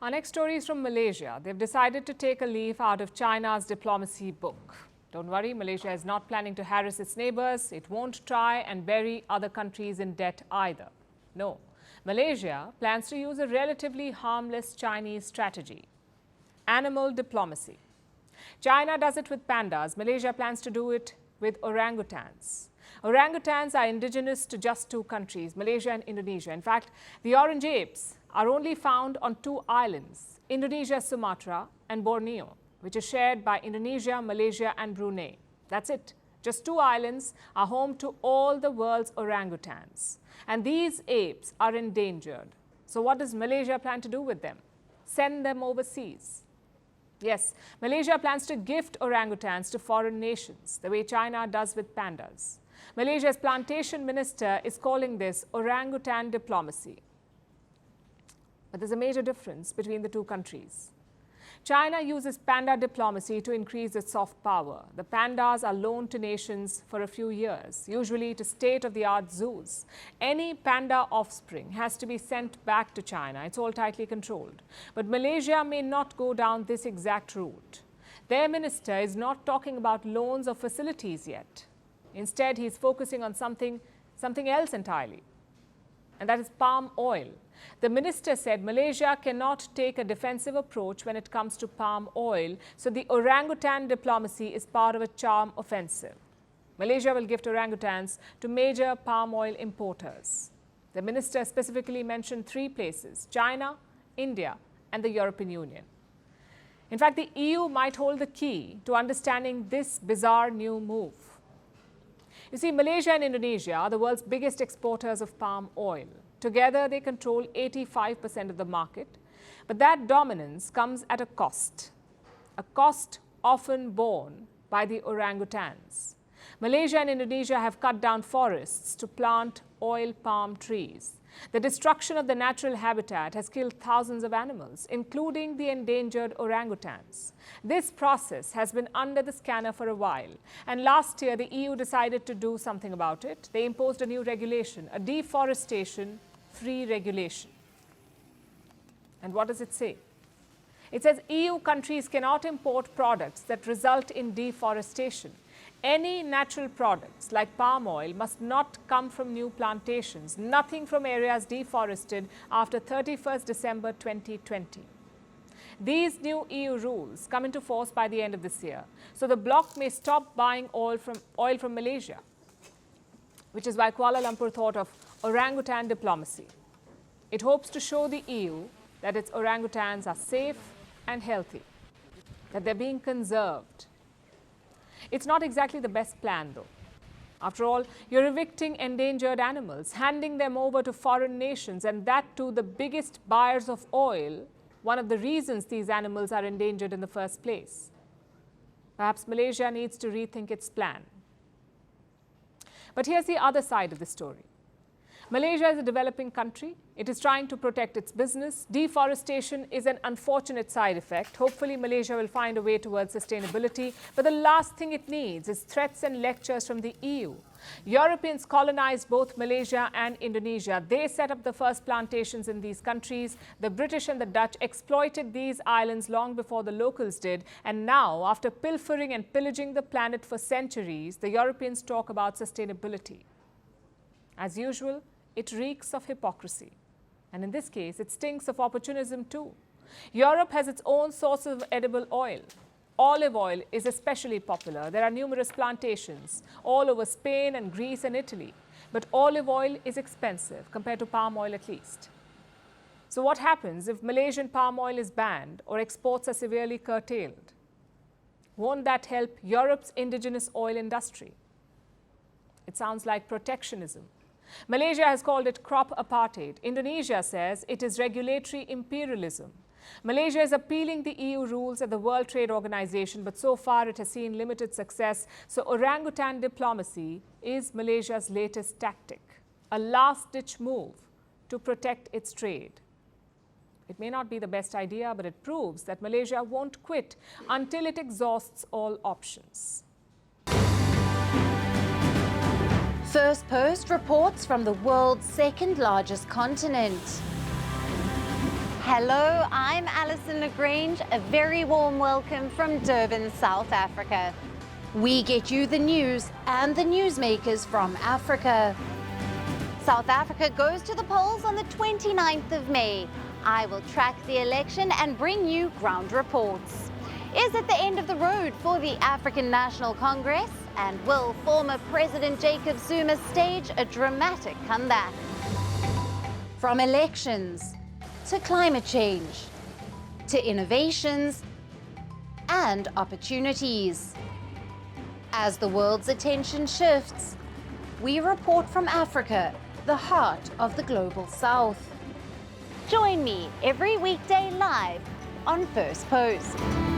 Our next story is from Malaysia. They've decided to take a leaf out of China's diplomacy book. Don't worry, Malaysia is not planning to harass its neighbours. It won't try and bury other countries in debt either. No, Malaysia plans to use a relatively harmless Chinese strategy: animal diplomacy. China does it with pandas. Malaysia plans to do it with orangutans. Orangutans are indigenous to just two countries, Malaysia and Indonesia. In fact, the orange apes are only found on two islands, Indonesia, Sumatra and Borneo, which is shared by Indonesia, Malaysia and Brunei. That's it. Just two islands are home to all the world's orangutans. And these apes are endangered. So what does Malaysia plan to do with them? Send them overseas. Yes, Malaysia plans to gift orangutans to foreign nations, the way China does with pandas. Malaysia's Plantation minister is calling this orangutan diplomacy. But there's a major difference between the two countries. China uses panda diplomacy to increase its soft power. The pandas are loaned to nations for a few years, usually to state-of-the-art zoos. Any panda offspring has to be sent back to China. It's all tightly controlled. But Malaysia may not go down this exact route. Their minister is not talking about loans or facilities yet. Instead, he's focusing on something else entirely, and that is palm oil. The minister said Malaysia cannot take a defensive approach when it comes to palm oil, so the orangutan diplomacy is part of a charm offensive. Malaysia will gift orangutans to major palm oil importers. The minister specifically mentioned three places: China, India and the European Union. In fact, the EU might hold the key to understanding this bizarre new move. You see, Malaysia and Indonesia are the world's biggest exporters of palm oil. Together, they control 85% of the market. But that dominance comes at a cost often borne by the orangutans. Malaysia and Indonesia have cut down forests to plant oil palm trees. The destruction of the natural habitat has killed thousands of animals, including the endangered orangutans. This process has been under the scanner for a while, and last year the EU decided to do something about it. They imposed a new regulation, a deforestation-free regulation. And what does it say? It says EU countries cannot import products that result in deforestation. Any natural products like palm oil must not come from new plantations, nothing from areas deforested after 31st December 2020. These new EU rules come into force by the end of this year, so the bloc may stop buying oil from Malaysia, which is why Kuala Lumpur thought of orangutan diplomacy. It hopes to show the EU that its orangutans are safe and healthy, that they're being conserved. It's not exactly the best plan, though. After all, you're evicting endangered animals, handing them over to foreign nations, and that too the biggest buyers of oil, one of the reasons these animals are endangered in the first place. Perhaps Malaysia needs to rethink its plan. But here's the other side of the story. Malaysia is a developing country. It is trying to protect its business. Deforestation is an unfortunate side effect. Hopefully, Malaysia will find a way towards sustainability. But the last thing it needs is threats and lectures from the EU. Europeans colonized both Malaysia and Indonesia. They set up the first plantations in these countries. The British and the Dutch exploited these islands long before the locals did. And now, after pilfering and pillaging the planet for centuries, the Europeans talk about sustainability. As usual, it reeks of hypocrisy. And in this case, it stinks of opportunism too. Europe has its own sources of edible oil. Olive oil is especially popular. There are numerous plantations all over Spain and Greece and Italy. But olive oil is expensive compared to palm oil at least. So what happens if Malaysian palm oil is banned or exports are severely curtailed? Won't that help Europe's indigenous oil industry? It sounds like protectionism. Malaysia has called it crop apartheid. Indonesia says it is regulatory imperialism. Malaysia is appealing the EU rules at the World Trade Organization, but so far it has seen limited success. So orangutan diplomacy is Malaysia's latest tactic, a last-ditch move to protect its trade. It may not be the best idea, but it proves that Malaysia won't quit until it exhausts all options. Firstpost reports from the world's second largest continent. Hello, I'm Alison Lagrange. A very warm welcome from Durban, South Africa. We get you the news and the newsmakers from Africa. South Africa goes to the polls on the 29th of May. I will track the election and bring you ground reports. Is it the end of the road for the African National Congress? And will former President Jacob Zuma stage a dramatic comeback? From elections to climate change, to innovations and opportunities. As the world's attention shifts, we report from Africa, the heart of the global south. Join me every weekday live on Firstpost.